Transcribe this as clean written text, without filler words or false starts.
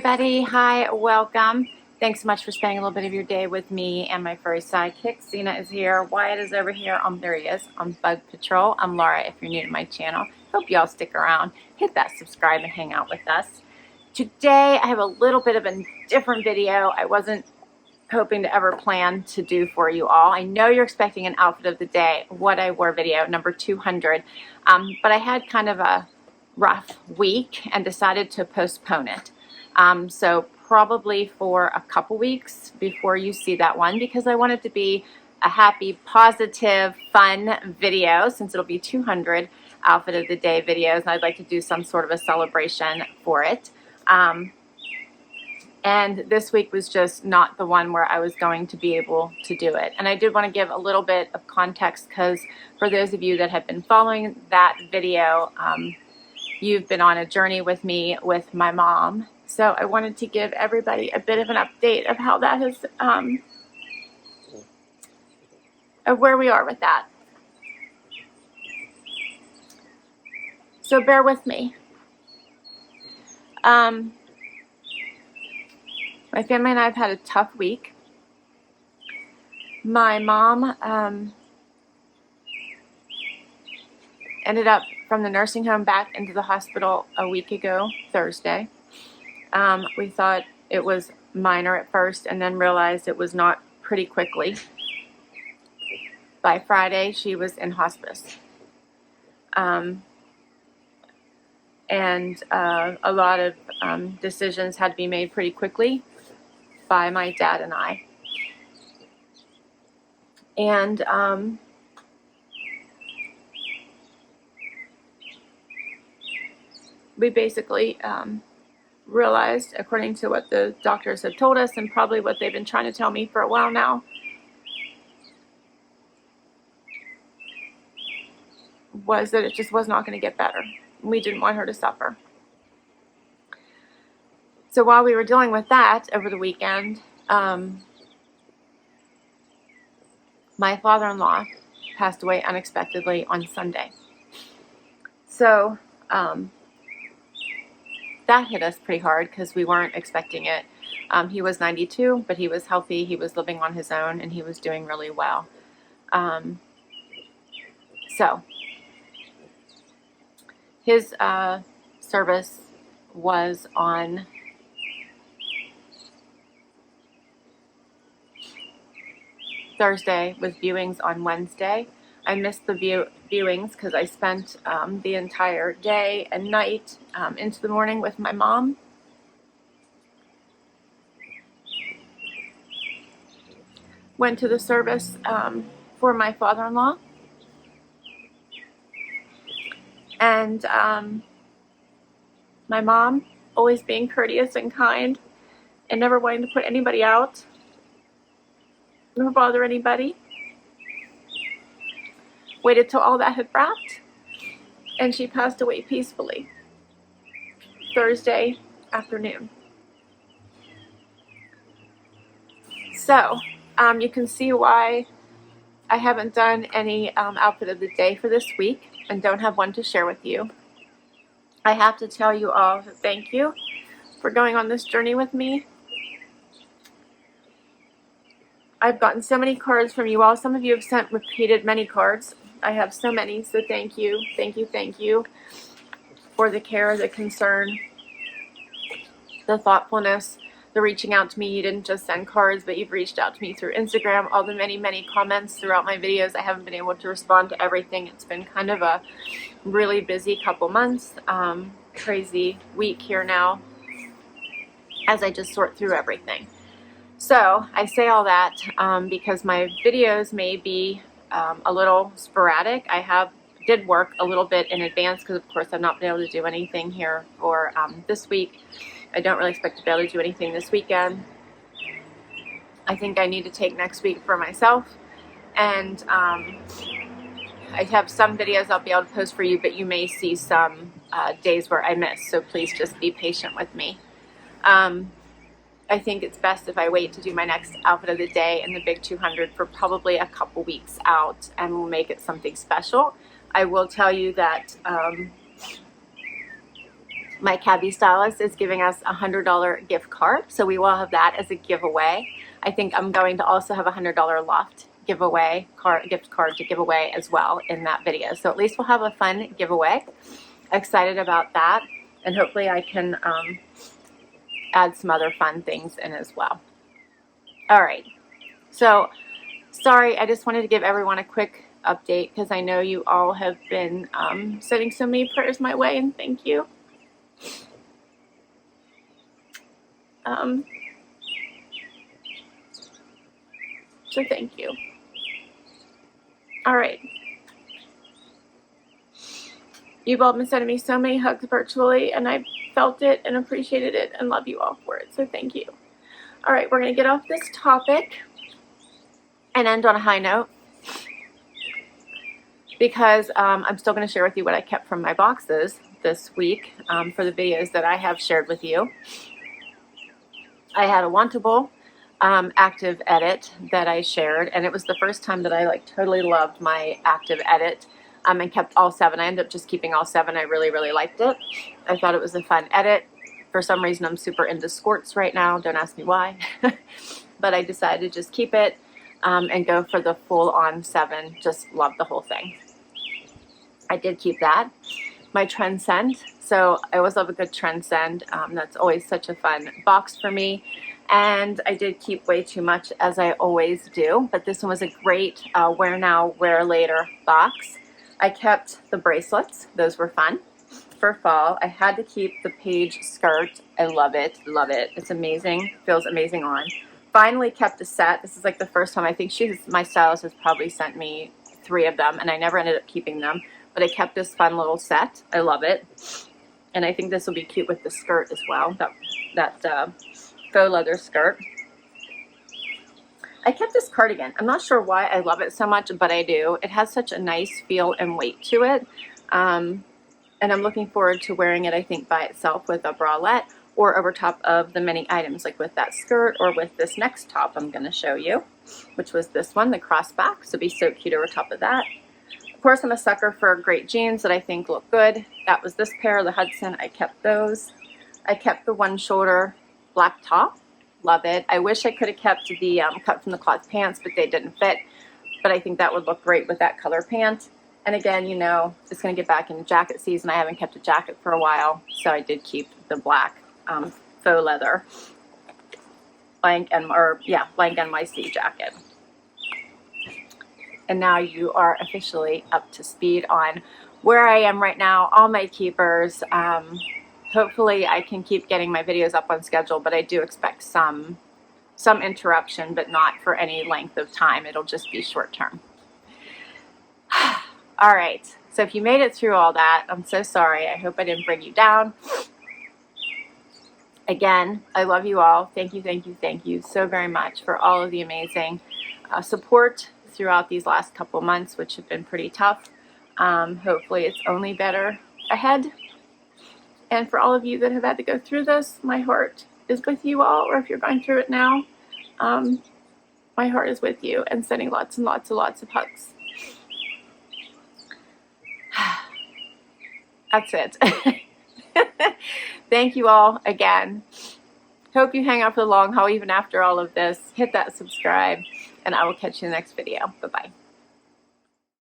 everybody. Hi, welcome. Thanks so much for spending a little bit of your day with me and my furry sidekick. Cena is here. Wyatt is over here. There he is on Bug Patrol. I'm Laura if you're new to my channel. Hope you all stick around. Hit that subscribe and hang out with us. Today I have a little bit of a different video. I wasn't hoping to ever plan to do for you all. I know you're expecting an outfit of the day, what I wore video, number 200. But I had kind of a rough week and decided to postpone it. So probably for a couple weeks before you see that one, because I want it to be a happy, positive, fun video since it'll be 200 outfit of the day videos, and I'd like to do some sort of a celebration for it. And this week was just not the one where I was going to be able to do it. And I did want to give a little bit of context because for those of you that have been following that video, you've been on a journey with me with my mom. So I wanted to give everybody a bit of an update of how that has, of where we are with that. So bear with me. My family and I have had a tough week. My mom ended up from the nursing home back into the hospital a week ago, Thursday. We thought it was minor at first and then realized it was not pretty quickly. By Friday, she was in hospice. And a lot of decisions had to be made pretty quickly by my dad and I. And we basically realized, according to what the doctors had told us and probably what they've been trying to tell me for a while now, was that it just was not going to get better. We didn't want her to suffer. So while we were dealing with that over the weekend, my father-in-law passed away unexpectedly on Sunday. So that hit us pretty hard because we weren't expecting it. He was 92, but he was healthy. He was living on his own, and he was doing really well. So his service was on Thursday with viewings on Wednesday. I missed the viewings because I spent the entire day and night into the morning with my mom. Went to the service for my father-in-law. And my mom, always being courteous and kind and never wanting to put anybody out nor bother anybody, waited till all that had wrapped, and she passed away peacefully Thursday afternoon. So you can see why I haven't done any outfit of the day for this week and don't have one to share with you. I have to tell you all thank you for going on this journey with me. I've gotten so many cards from you all. Some of you have sent repeated many cards. I have so many, so thank you, thank you, thank you for the care, the concern, the thoughtfulness, the reaching out to me. You didn't just send cards, but you've reached out to me through Instagram, all the many, many comments throughout my videos. I haven't been able to respond to everything. It's been kind of a really busy couple months, crazy week here now as I just sort through everything. So I say all that because my videos may be a little sporadic. I did work a little bit in advance because of course I've not been able to do anything here for this week. I don't really expect to be able to do anything this weekend. I think I need to take next week for myself, and I have some videos I'll be able to post for you, but you may see some days where I miss, so please just be patient with me. I think it's best if I wait to do my next outfit of the day and the big 200 for probably a couple weeks out, and we'll make it something special. I will tell you that my CABI stylist is giving us a $100 gift card, so we will have that as a giveaway. I think I'm going to also have a $100 loft giveaway gift card to give away as well in that video. So at least we'll have a fun giveaway. Excited about that, and hopefully I can add some other fun things in as well. All right, so sorry, I just wanted to give everyone a quick update because I know you all have been sending so many prayers my way, and thank you. So thank you. All right. You've all been sending me so many hugs virtually, and I felt it and appreciated it and love you all for it. So thank you. All right, we're going to get off this topic and end on a high note because I'm still going to share with you what I kept from my boxes this week for the videos that I have shared with you. I had a wantable active edit that I shared, and it was the first time that I like totally loved my active edit and kept all 7. I ended up just keeping all 7. I really, really liked it. I thought it was a fun edit. For some reason, I'm super into skirts right now. Don't ask me why. But I decided to just keep it and go for the full-on 7. Just love the whole thing. I did keep that. My Transcend. So I always love a good Transcend. That's always such a fun box for me. And I did keep way too much, as I always do. But this one was a great wear now, wear later box. I kept the bracelets. Those were fun for fall. I had to keep the page skirt. I love it. Love it. It's amazing. Feels amazing on. Finally kept a set. This is like the first time. I think my stylist has probably sent me 3 of them, and I never ended up keeping them. But I kept this fun little set. I love it. And I think this will be cute with the skirt as well. That faux leather skirt. I kept this cardigan. I'm not sure why I love it so much, but I do. It has such a nice feel and weight to it. And I'm looking forward to wearing it, I think, by itself with a bralette or over top of the many items, like with that skirt or with this next top I'm going to show you, which was this one, the crossback. So it'd be so cute over top of that. Of course, I'm a sucker for great jeans that I think look good. That was this pair, the Hudson. I kept those. I kept the one shoulder black top. Love it. I wish I could have kept the cut from the cloth pants, but they didn't fit. But I think that would look great with that color pant. And again, you know, it's going to get back into jacket season. I haven't kept a jacket for a while, so I did keep the black faux leather blank NYC jacket. And now you are officially up to speed on where I am right now, all my keepers. Hopefully I can keep getting my videos up on schedule, but I do expect some interruption, but not for any length of time. It'll just be short term. All right, so if you made it through all that, I'm so sorry. I hope I didn't bring you down. Again, I love you all. Thank you, thank you, thank you so very much for all of the amazing support throughout these last couple months, which have been pretty tough. Hopefully it's only better ahead. And for all of you that have had to go through this, my heart is with you all, or if you're going through it now, my heart is with you, and sending lots and lots and lots of hugs. That's it. Thank you all again. Hope you hang out for the long haul even after all of this. Hit that subscribe, and I will catch you in the next video. Bye-bye.